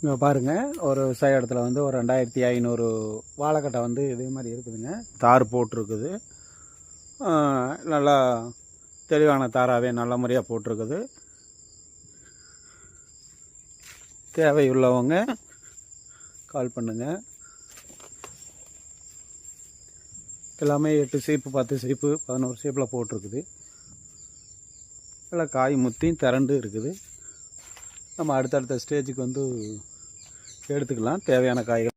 இங்கே பாருங்கள், ஒரு விவசாய இடத்துல வந்து ஒரு 2500 வாழைக்கட்டை வந்து இதே மாதிரி இருக்குதுங்க. தார் போட்டிருக்குது. நல்லா தெளிவான தாராகவே நல்ல முறையாக போட்டிருக்குது. தேவையுள்ளவங்க கால் பண்ணுங்கள். எல்லாமே 8 சீப்பு 10 சீப்பு 11 சீப்பில் போட்டிருக்குது. நல்லா காய் முத்தியும் திரண்டு இருக்குது. நம்ம அடுத்தடுத்த ஸ்டேஜுக்கு வந்து எடுத்துக்கலாம் தேவையான காய்கள்.